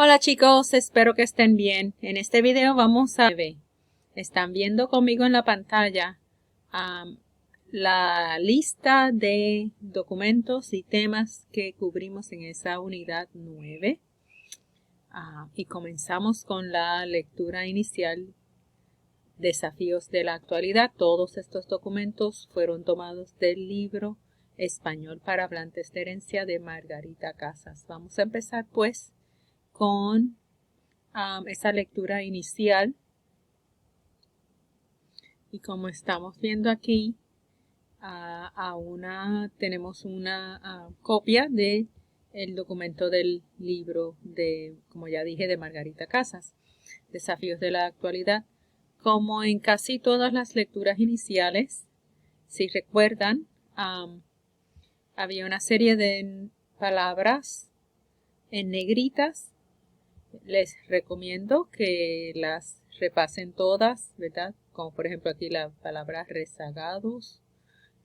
Hola chicos, espero que estén bien. En este video vamos a ver, están viendo conmigo en la pantalla la lista de documentos y temas que cubrimos en esa unidad 9. Y comenzamos con la lectura inicial, Desafíos de la actualidad. Todos estos documentos fueron tomados del libro Español para hablantes de herencia de Margarita Casas. Vamos a empezar pues con esa lectura inicial, y como estamos viendo aquí, tenemos una copia de el documento del libro de, como ya dije, de Margarita Casas, Desafíos de la actualidad. Como en casi todas las lecturas iniciales, si recuerdan, había una serie de palabras en negritas. Les recomiendo que las repasen todas, ¿verdad? Como por ejemplo aquí la palabra rezagados,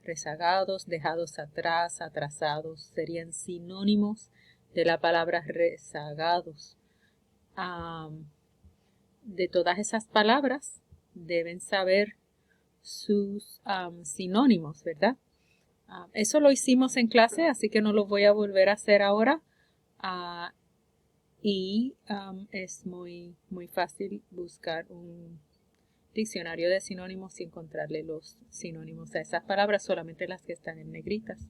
dejados atrás, atrasados, serían sinónimos de la palabra rezagados. De todas esas palabras deben saber sus sinónimos, ¿verdad? Eso lo hicimos en clase, así que no lo voy a volver a hacer ahora. Y es muy fácil buscar un diccionario de sinónimos y encontrarle los sinónimos a esas palabras, solamente las que están en negritas.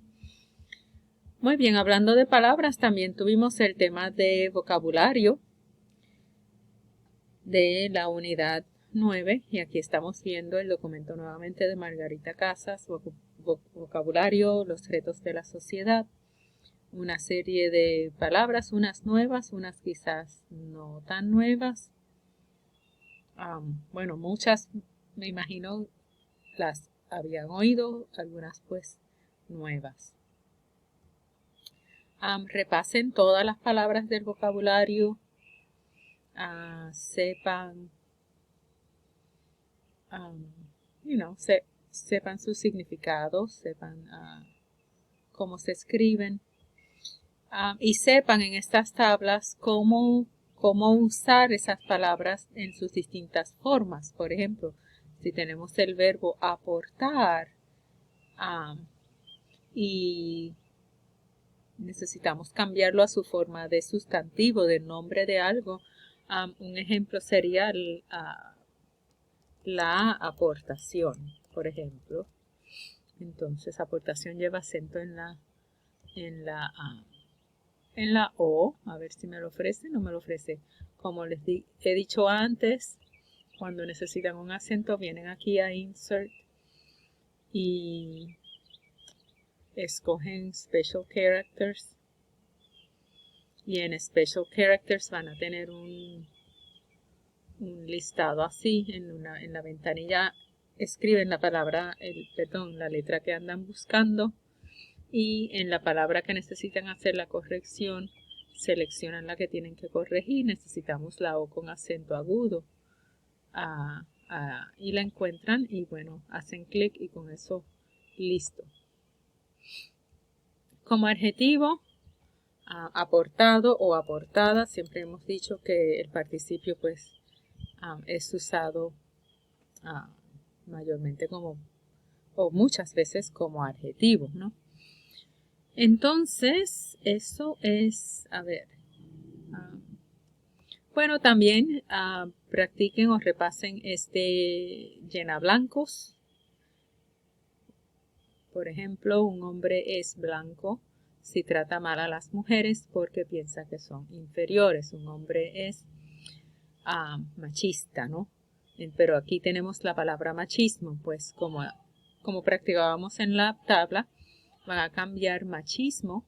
Muy bien, hablando de palabras, también tuvimos el tema de vocabulario de la unidad 9, y aquí estamos viendo el documento nuevamente de Margarita Casas, vocabulario, los retos de la sociedad. Una serie de palabras, unas nuevas, unas quizás no tan nuevas. Bueno, muchas me imagino las habían oído, algunas pues nuevas. Repasen todas las palabras del vocabulario, sepan, sepan sus significados, sepan cómo se escriben. Y sepan en estas tablas cómo usar esas palabras en sus distintas formas. Por ejemplo, si tenemos el verbo aportar y necesitamos cambiarlo a su forma de sustantivo, de nombre de algo, un ejemplo sería la aportación, por ejemplo. Entonces, aportación lleva acento en la O, a ver si me lo ofrece, no me lo ofrece. Como les he dicho antes, cuando necesitan un acento vienen aquí a Insert y escogen Special Characters, y en Special Characters van a tener un listado así. En la ventanilla escriben la palabra, la letra que andan buscando, y en la palabra que necesitan hacer la corrección seleccionan la que tienen que corregir. Necesitamos la O con acento agudo y la encuentran y bueno, hacen clic y con eso listo. Como adjetivo, aportado o aportada, siempre hemos dicho que el participio pues es usado mayormente como, o muchas veces como adjetivo, ¿no? Entonces, eso es, bueno, también practiquen o repasen este llena blancos. Por ejemplo, un hombre es blanco si trata mal a las mujeres porque piensa que son inferiores. Un hombre es machista, ¿no? Pero aquí tenemos la palabra machismo, pues como practicábamos en la tabla, van a cambiar machismo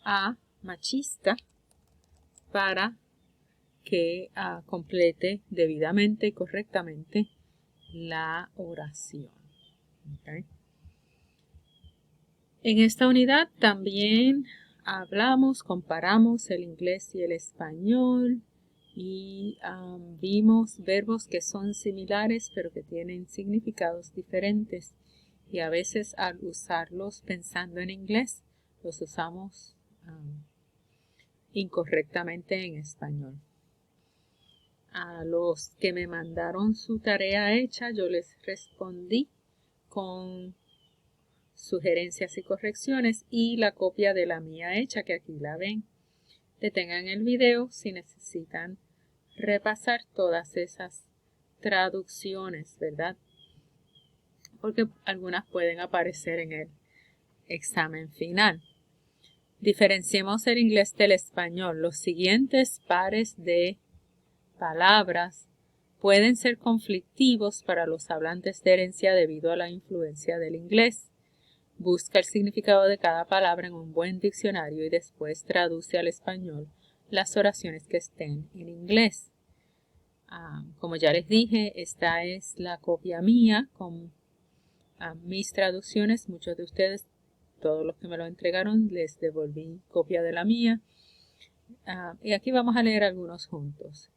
a machista para que complete debidamente y correctamente la oración. ¿Okay? En esta unidad también comparamos el inglés y el español y vimos verbos que son similares pero que tienen significados diferentes, y a veces al usarlos pensando en inglés los usamos incorrectamente en español. A los que me mandaron su tarea hecha, yo les respondí con sugerencias y correcciones y la copia de la mía hecha, que aquí la ven. Detengan el video si necesitan repasar todas esas traducciones, ¿verdad? Porque algunas pueden aparecer en el examen final. Diferenciemos el inglés del español. Los siguientes pares de palabras pueden ser conflictivos para los hablantes de herencia debido a la influencia del inglés. Busca el significado de cada palabra en un buen diccionario y después traduce al español las oraciones que estén en inglés. Como ya les dije, esta es la copia mía con mis traducciones. Muchos de ustedes, todos los que me lo entregaron, les devolví copia de la mía. Y aquí vamos a leer algunos juntos.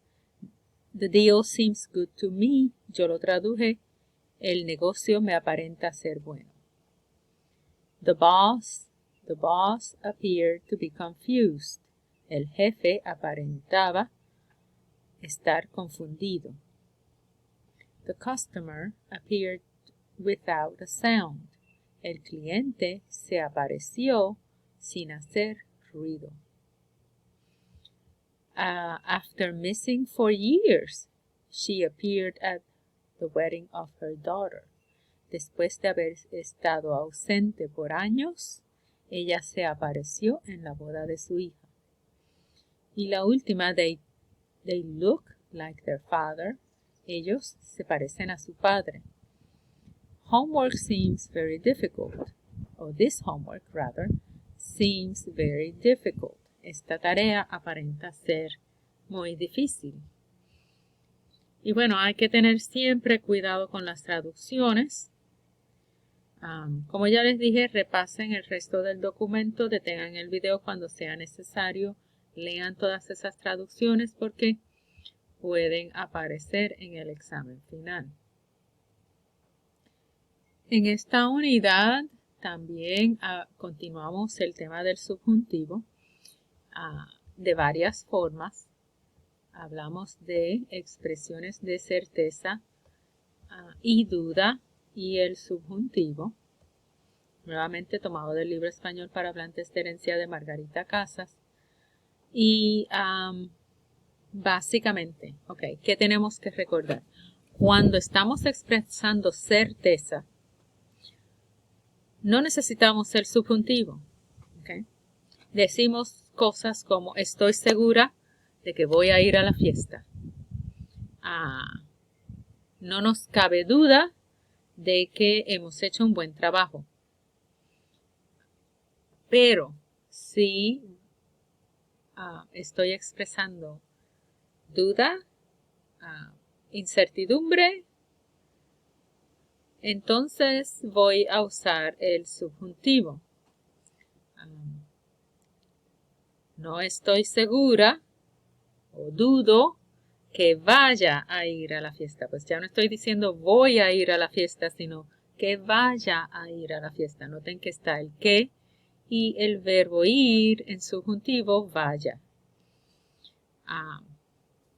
The deal seems good to me. Yo lo traduje. El negocio me aparenta ser bueno. The boss appeared to be confused. El jefe aparentaba estar confundido. The customer appeared without a sound. El cliente se apareció sin hacer ruido. After missing for years, she appeared at the wedding of her daughter. Después de haber estado ausente por años, ella se apareció en la boda de su hija. Y la última, they look like their father. Ellos se parecen a su padre. Homework seems very difficult. Or this homework, rather, seems very difficult. Esta tarea aparenta ser muy difícil. Y bueno, hay que tener siempre cuidado con las traducciones. Como ya les dije, repasen el resto del documento, detengan el video cuando sea necesario, lean todas esas traducciones porque pueden aparecer en el examen final. En esta unidad también continuamos el tema del subjuntivo de varias formas. Hablamos de expresiones de certeza y duda y el subjuntivo, nuevamente tomado del libro español para hablantes de herencia de Margarita Casas. Y básicamente, ¿qué tenemos que recordar? Cuando estamos expresando certeza, no necesitamos el subjuntivo. Decimos cosas como estoy segura de que voy a ir a la fiesta. No nos cabe duda de que hemos hecho un buen trabajo. Pero si estoy expresando duda, incertidumbre, entonces voy a usar el subjuntivo. No estoy segura o dudo que vaya a ir a la fiesta. Pues ya no estoy diciendo voy a ir a la fiesta, sino que vaya a ir a la fiesta. Noten que está el que y el verbo ir en subjuntivo vaya.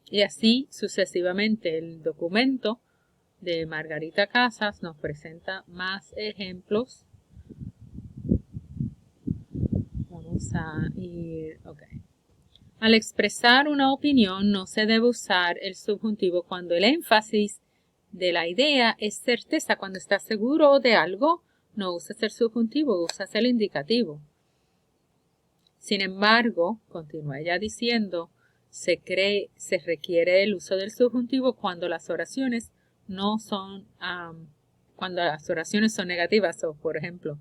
Y así sucesivamente. El documento de Margarita Casas nos presenta más ejemplos. Vamos a ir, Al expresar una opinión no se debe usar el subjuntivo cuando el énfasis de la idea es certeza. Cuando estás seguro de algo, no usas el subjuntivo, usas el indicativo. Sin embargo, continúa ella diciendo, se requiere el uso del subjuntivo cuando las oraciones no son, cuando las oraciones son negativas. O, por ejemplo,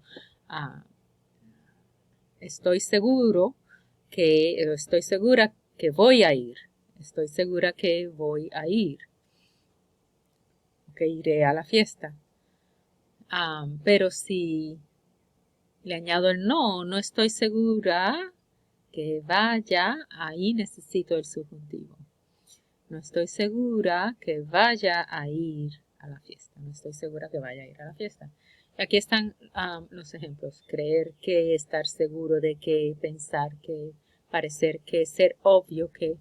estoy segura que voy a ir. Estoy segura que voy a ir. Que iré a la fiesta. Pero si le añado el no estoy segura que vaya, ahí necesito el subjuntivo. No estoy segura que vaya a ir a la fiesta. No estoy segura que vaya a ir a la fiesta. Aquí están los ejemplos. Creer que, estar seguro de que, pensar que, parecer que ser obvio, que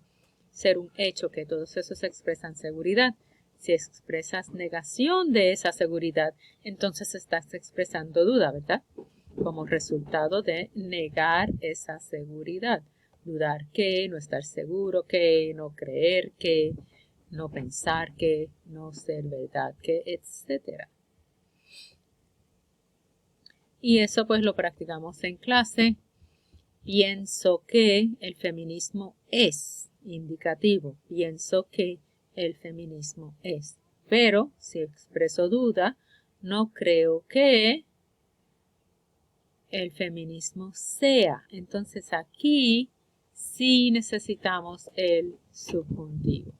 ser un hecho, que todos esos expresan seguridad. Si expresas negación de esa seguridad, entonces estás expresando duda, ¿verdad? Como resultado de negar esa seguridad. Dudar que, no estar seguro que, no creer que, no pensar que, no ser verdad que, etc. Y eso pues lo practicamos en clase. Pienso que el feminismo es indicativo. Pienso que el feminismo es. Pero si expreso duda, no creo que el feminismo sea. Entonces aquí sí necesitamos el subjuntivo.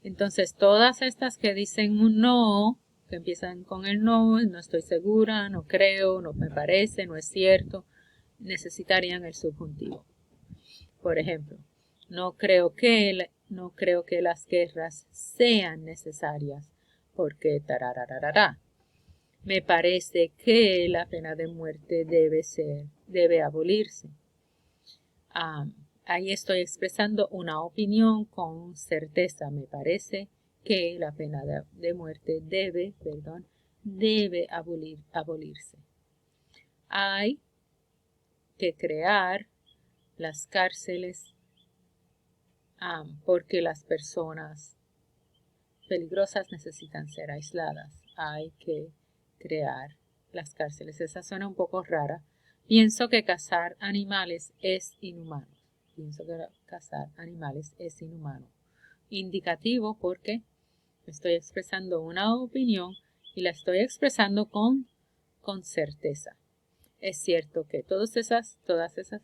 Entonces todas estas que dicen un no, que empiezan con el no, no estoy segura, no creo, no me parece, no es cierto, necesitarían el subjuntivo. Por ejemplo, no creo que las guerras sean necesarias porque tarararará. Me parece que la pena de muerte debe abolirse. Ahí estoy expresando una opinión con certeza. Me parece que la pena de muerte debe abolirse. Hay que crear las cárceles porque las personas peligrosas necesitan ser aisladas. Hay que crear las cárceles. Esa suena un poco rara. Pienso que cazar animales es inhumano. Indicativo porque estoy expresando una opinión y la estoy expresando con certeza. Es cierto que todas esas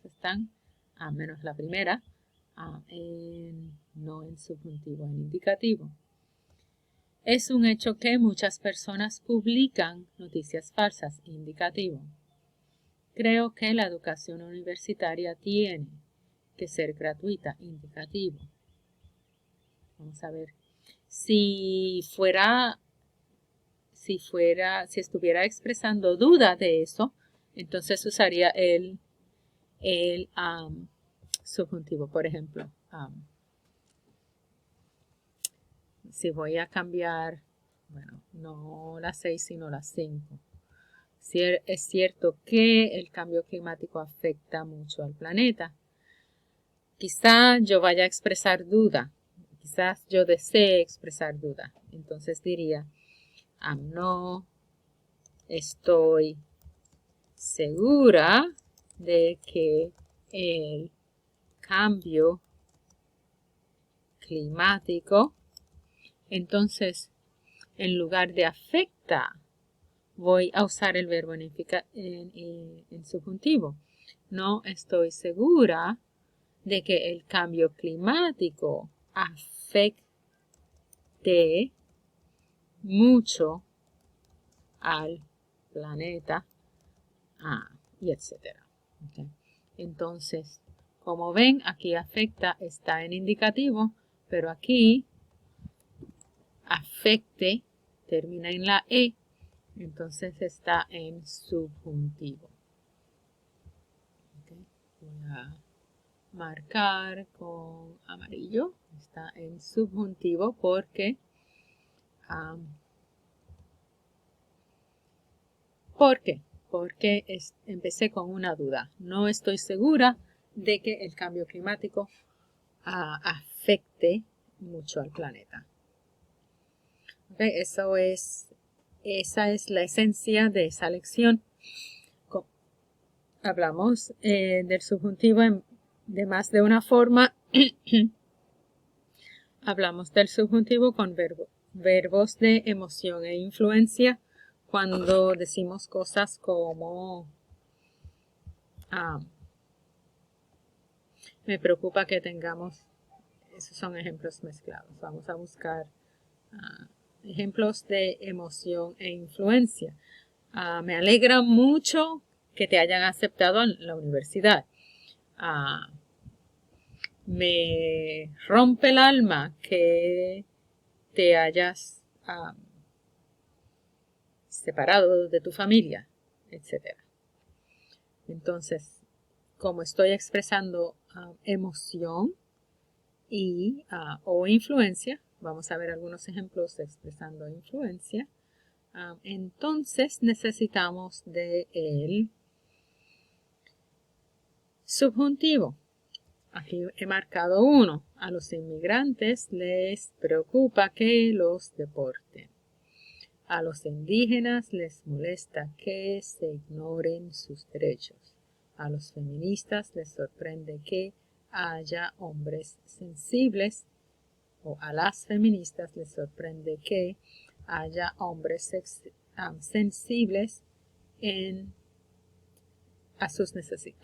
están, menos la primera, no en subjuntivo, en indicativo. Es un hecho que muchas personas publican noticias falsas, indicativo. Creo que la educación universitaria tiene que ser gratuita, indicativo. Vamos a ver. Si estuviera expresando duda de eso, entonces usaría el subjuntivo. Por ejemplo, si voy a cambiar, bueno, no las 6 sino las 5. Es cierto que el cambio climático afecta mucho al planeta. Quizá yo vaya a expresar duda. Quizás yo desee expresar duda. Entonces diría, no estoy segura de que el cambio climático, entonces en lugar de afecta, voy a usar el verbo en subjuntivo. No estoy segura de que el cambio climático afecte mucho al planeta, y etcétera. Okay. Entonces, como ven, aquí afecta está en indicativo, pero aquí afecte termina en la E, entonces está en subjuntivo. Okay. Voy a marcar con amarillo, está en subjuntivo porque ¿por qué? Porque empecé con una duda. No estoy segura de que el cambio climático afecte mucho al planeta. Okay, esa es la esencia de esa lección. Hablamos del subjuntivo de más de una forma. Hablamos del subjuntivo con verbos de emoción e influencia cuando decimos cosas como me preocupa que tengamos, esos son ejemplos mezclados. Vamos a buscar ejemplos de emoción e influencia. Me alegra mucho que te hayan aceptado en la universidad. Me rompe el alma que te hayas separado de tu familia, etc. Entonces, como estoy expresando emoción o influencia, vamos a ver algunos ejemplos expresando influencia, entonces necesitamos del subjuntivo. Aquí he marcado uno. A los inmigrantes les preocupa que los deporten. A los indígenas les molesta que se ignoren sus derechos. A los feministas les sorprende que haya hombres sensibles, o a las feministas les sorprende que haya hombres sensibles a sus necesidades.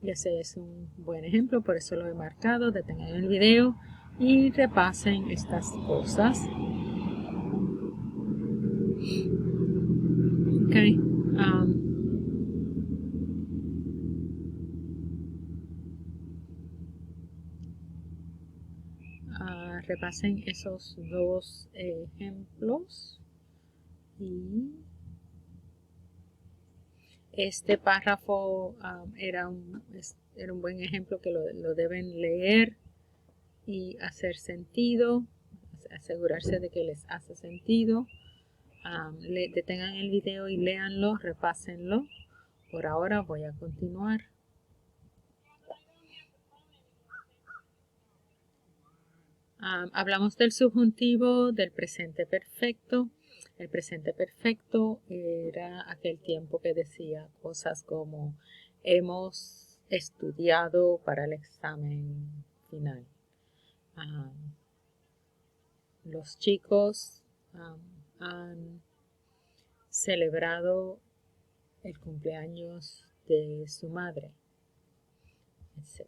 Y ese es un buen ejemplo, por eso lo he marcado. Detengan el video y repasen estas cosas. Okay. Repasen esos dos ejemplos. Y este párrafo era un buen ejemplo que lo deben leer y hacer sentido, asegurarse de que les hace sentido. Detengan el video y léanlo, repásenlo. Por ahora voy a continuar. Hablamos del subjuntivo, del presente perfecto. El presente perfecto era aquel tiempo que decía cosas como hemos estudiado para el examen final. Los chicos han celebrado el cumpleaños de su madre, etc.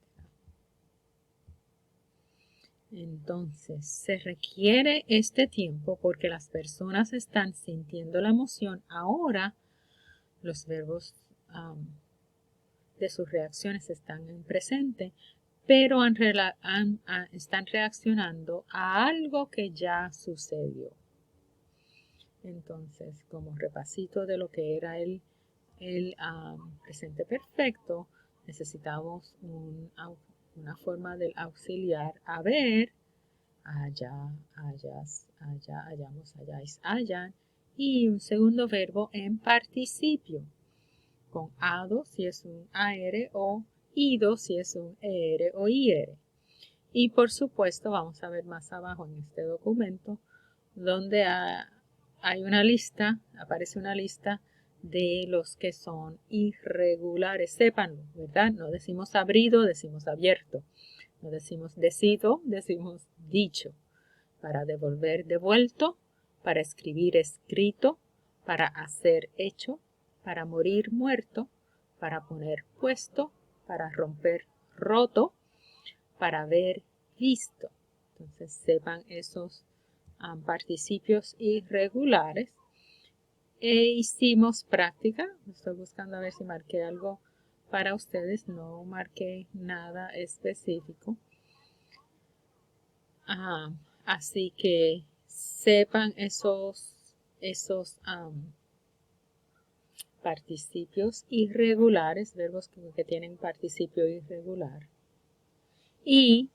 Entonces, se requiere este tiempo porque las personas están sintiendo la emoción. Ahora, los verbos de sus reacciones están en presente, pero están reaccionando a algo que ya sucedió. Entonces, como repasito de lo que era el presente perfecto, necesitamos una forma del auxiliar haber, allá, hayas, allá, hayamos, hayáis, hayan, y un segundo verbo en participio, con ado si es un AR o ido si es un ER o IR. Y por supuesto, vamos a ver más abajo en este documento, donde hay una lista, aparece una lista de los que son irregulares. Sépanlo, ¿verdad? No decimos abrido, decimos abierto. No decimos decido, decimos dicho. Para devolver, devuelto. Para escribir, escrito. Para hacer, hecho. Para morir, muerto. Para poner, puesto. Para romper, roto. Para ver, visto. Entonces sepan esos participios irregulares. Hicimos práctica. Estoy buscando a ver si marqué algo para ustedes. No marqué nada específico. Así que sepan esos participios irregulares, verbos que tienen participio irregular. Y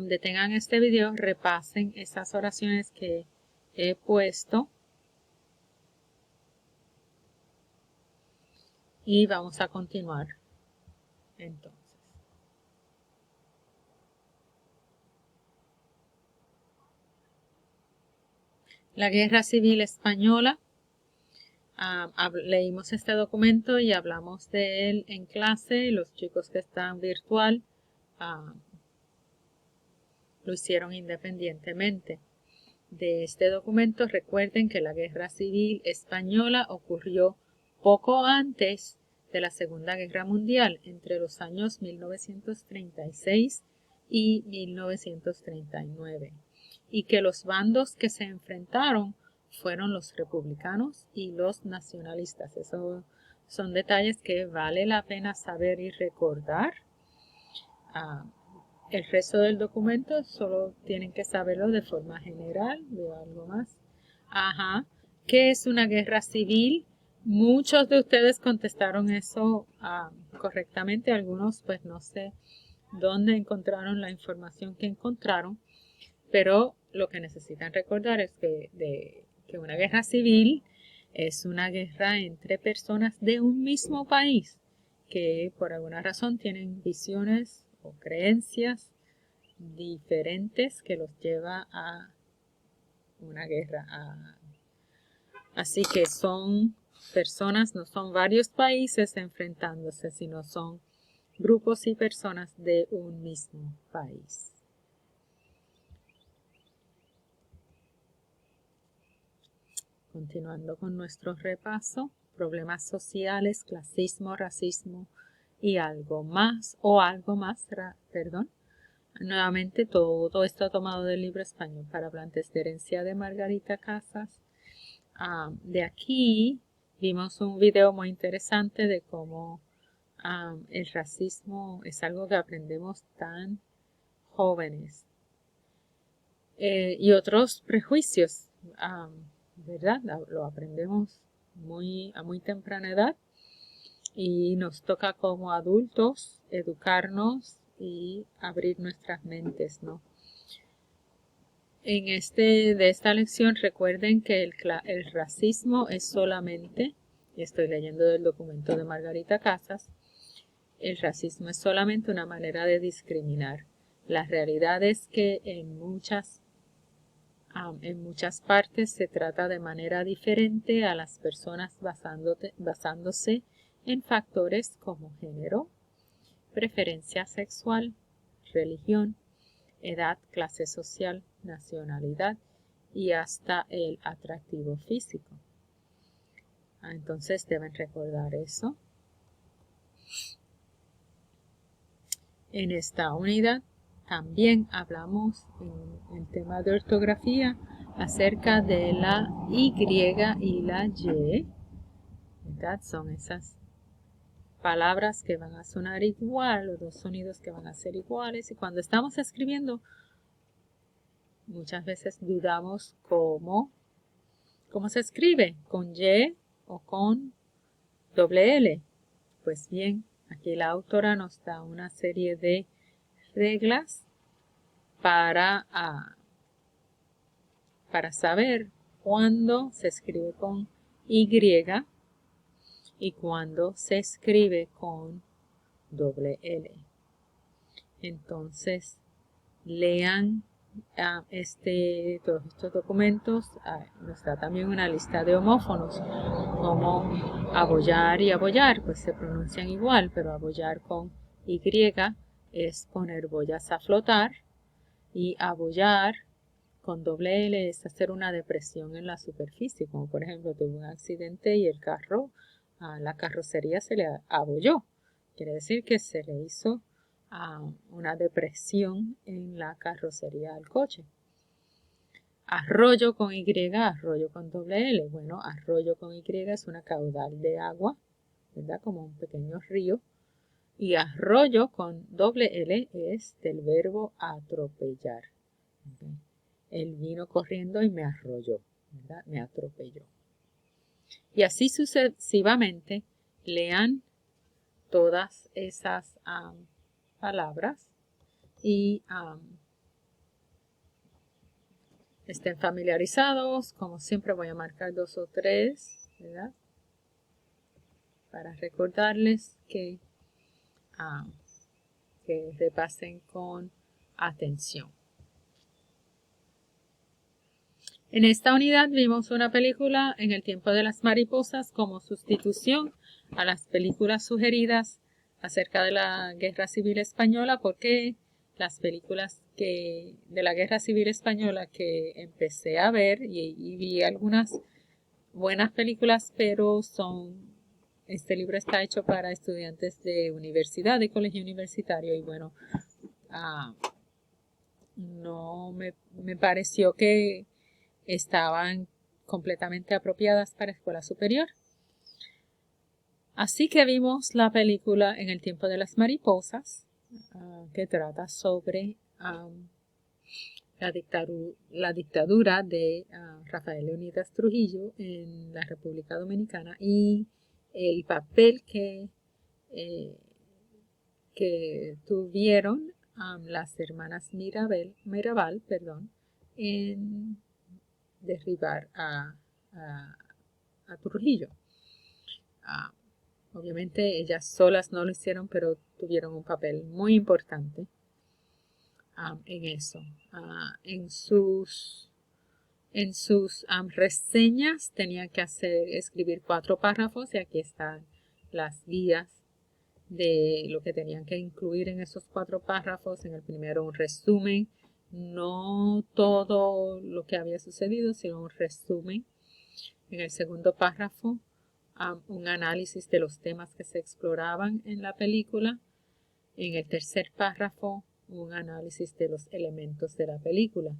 detengan este video, repasen esas oraciones que he puesto. Y vamos a continuar entonces. La Guerra Civil Española. Leímos este documento y hablamos de él en clase. Los chicos que están virtual lo hicieron independientemente de este documento. Recuerden que la Guerra Civil Española ocurrió poco antes de la Segunda Guerra Mundial, entre los años 1936 y 1939, y que los bandos que se enfrentaron fueron los republicanos y los nacionalistas. Esos son detalles que vale la pena saber y recordar. El resto del documento solo tienen que saberlo de forma general. Veo algo más. ¿Qué es una guerra civil? Muchos de ustedes contestaron eso correctamente, algunos pues no sé dónde encontraron la información que encontraron, pero lo que necesitan recordar es que una guerra civil es una guerra entre personas de un mismo país que por alguna razón tienen visiones o creencias diferentes que los lleva a una guerra. Así que son personas, no son varios países enfrentándose, sino son grupos y personas de un mismo país. Continuando con nuestro repaso, problemas sociales, clasismo, racismo y algo más, perdón. Nuevamente todo esto tomado del libro español para hablantes de herencia de Margarita Casas. De aquí vimos un video muy interesante de cómo el racismo es algo que aprendemos tan jóvenes. Y otros prejuicios, ¿verdad? Lo aprendemos a muy temprana edad y nos toca como adultos educarnos y abrir nuestras mentes, ¿no? De esta lección recuerden que el racismo es solamente, y estoy leyendo del documento de Margarita Casas, el racismo es solamente una manera de discriminar. La realidad es que en muchas partes se trata de manera diferente a las personas basándose en factores como género, preferencia sexual, religión, edad, clase social, nacionalidad y hasta el atractivo físico. Entonces deben recordar eso. En esta unidad también hablamos en el tema de ortografía acerca de la Y y la Y, ¿verdad? Son esas palabras que van a sonar igual o dos sonidos que van a ser iguales y cuando estamos escribiendo muchas veces dudamos cómo se escribe, con Y o con doble L. Pues bien, aquí la autora nos da una serie de reglas para saber cuándo se escribe con Y y cuándo se escribe con doble L. Entonces, lean todos estos documentos. Nos da también una lista de homófonos, como abollar y abollar, pues se pronuncian igual, pero abollar con Y es poner boyas a flotar y abollar con doble L es hacer una depresión en la superficie, como por ejemplo tuvo un accidente y el carro, la carrocería se le abolló. Quiere decir que se le hizo una depresión en la carrocería del coche. Arroyo con Y, arroyo con doble L. Bueno, arroyo con Y es una caudal de agua, ¿verdad? Como un pequeño río. Y arroyo con doble L es del verbo atropellar. ¿Okay? Él vino corriendo y me arrolló, ¿verdad? Me atropelló. Y así sucesivamente, lean todas esas palabras y estén familiarizados. Como siempre voy a marcar 2 o 3, ¿verdad? Para recordarles que repasen con atención. En esta unidad vimos una película en el tiempo de las mariposas como sustitución a las películas sugeridas acerca de la Guerra Civil Española, porque las películas de la Guerra Civil Española que empecé a ver y vi algunas buenas películas, pero este libro está hecho para estudiantes de universidad, de colegio universitario y bueno, no me pareció que estaban completamente apropiadas para escuela superior. Así que vimos la película En el tiempo de las mariposas, que trata sobre la dictadura de Rafael Leónidas Trujillo en la República Dominicana y el papel que tuvieron las hermanas Mirabal, en derribar a Trujillo. Obviamente ellas solas no lo hicieron, pero tuvieron un papel muy importante en eso. En sus reseñas tenían que escribir 4 párrafos y aquí están las guías de lo que tenían que incluir en esos 4 párrafos. En el primero un resumen, no todo lo que había sucedido, sino un resumen. En el segundo párrafo, un análisis de los temas que se exploraban en la película. En el tercer párrafo, un análisis de los elementos de la película.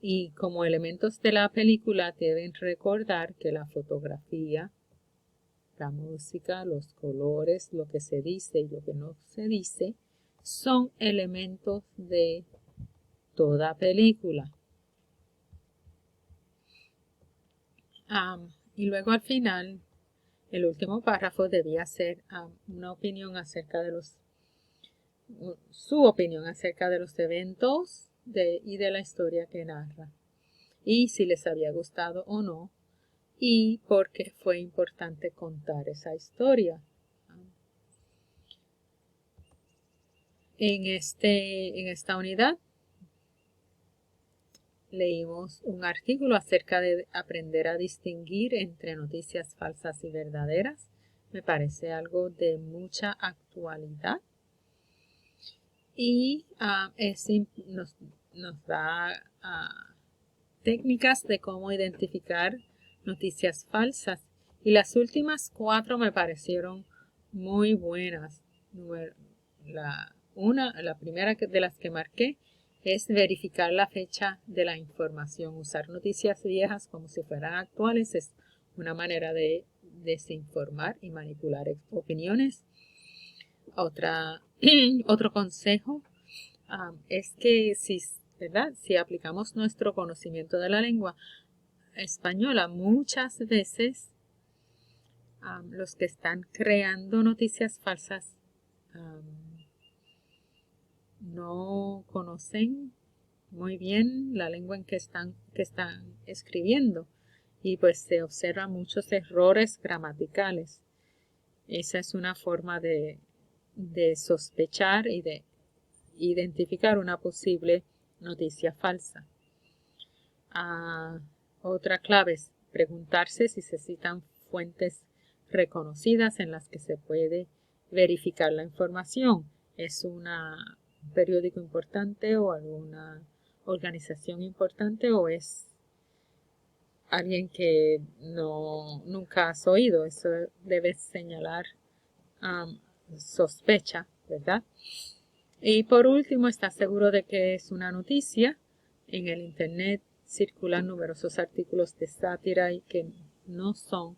Y como elementos de la película deben recordar que la fotografía, la música, los colores, lo que se dice y lo que no se dice, son elementos de toda película. Y luego al final, el último párrafo debía ser una opinión acerca de su opinión acerca de los eventos y de la historia que narra. Y si les había gustado o no. Y por qué fue importante contar esa historia. En esta unidad leímos un artículo acerca de aprender a distinguir entre noticias falsas y verdaderas. Me parece algo de mucha actualidad. Y nos da técnicas de cómo identificar noticias falsas. Y las últimas 4 me parecieron muy buenas. La primera de las que marqué es verificar la fecha de la información. Usar noticias viejas como si fueran actuales es una manera de desinformar y manipular opiniones. Otro consejo es que si aplicamos nuestro conocimiento de la lengua española, muchas veces los que están creando noticias falsas no conocen muy bien la lengua en que están escribiendo y pues se observan muchos errores gramaticales. Esa es una forma de sospechar y de identificar una posible noticia falsa. Otra clave es preguntarse si se citan fuentes reconocidas en las que se puede verificar la información. ¿Es un periódico importante o alguna organización importante o es alguien que nunca has oído? Eso debe señalar sospecha, ¿verdad? Y por último, ¿estás seguro de que es una noticia? En el internet circulan numerosos artículos de sátira y no son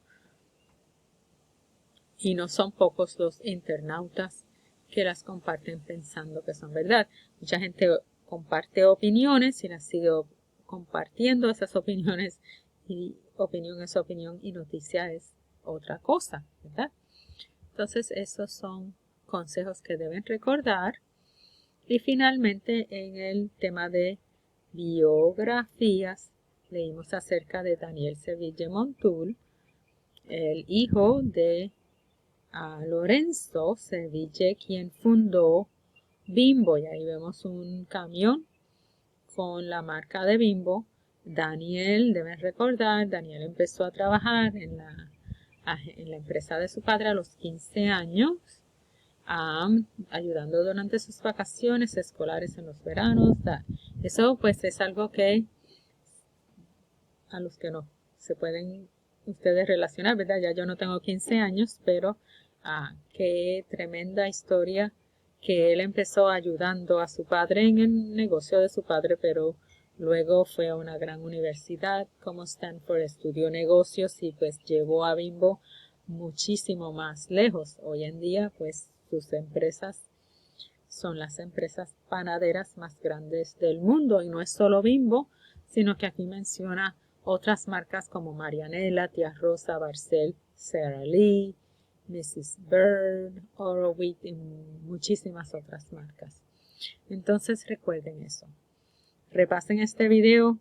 pocos los internautas que las comparten pensando que son verdad. Mucha gente comparte opiniones y las sigue compartiendo esas opiniones y opinión es opinión y noticia es otra cosa, ¿verdad? Entonces esos son consejos que deben recordar. Y finalmente en el tema de biografías leímos acerca de Daniel Seville Montul, el hijo de Lorenzo Seville, quien fundó Bimbo. Y ahí vemos un camión con la marca de Bimbo. Deben recordar, Daniel empezó a trabajar en la empresa de su padre a los 15 años, ayudando durante sus vacaciones escolares en los veranos. Eso pues es algo que a los que no se pueden ustedes relacionar, ¿verdad? Ya yo no tengo 15 años, pero qué tremenda historia que él empezó ayudando a su padre en el negocio de su padre, pero luego fue a una gran universidad como Stanford, estudió negocios y pues llevó a Bimbo muchísimo más lejos. Hoy en día pues sus empresas son las empresas panaderas más grandes del mundo. Y no es solo Bimbo, sino que aquí menciona otras marcas como Marianela, Tía Rosa, Barcel, Sara Lee, Mrs. Bird, Oral Wheat y muchísimas otras marcas. Entonces recuerden eso. Repasen este video,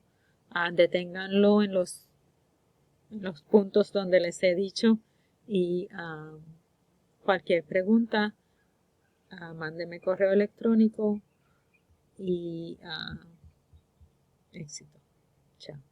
deténganlo en los puntos donde les he dicho y cualquier pregunta, mándenme correo electrónico y éxito. Chao.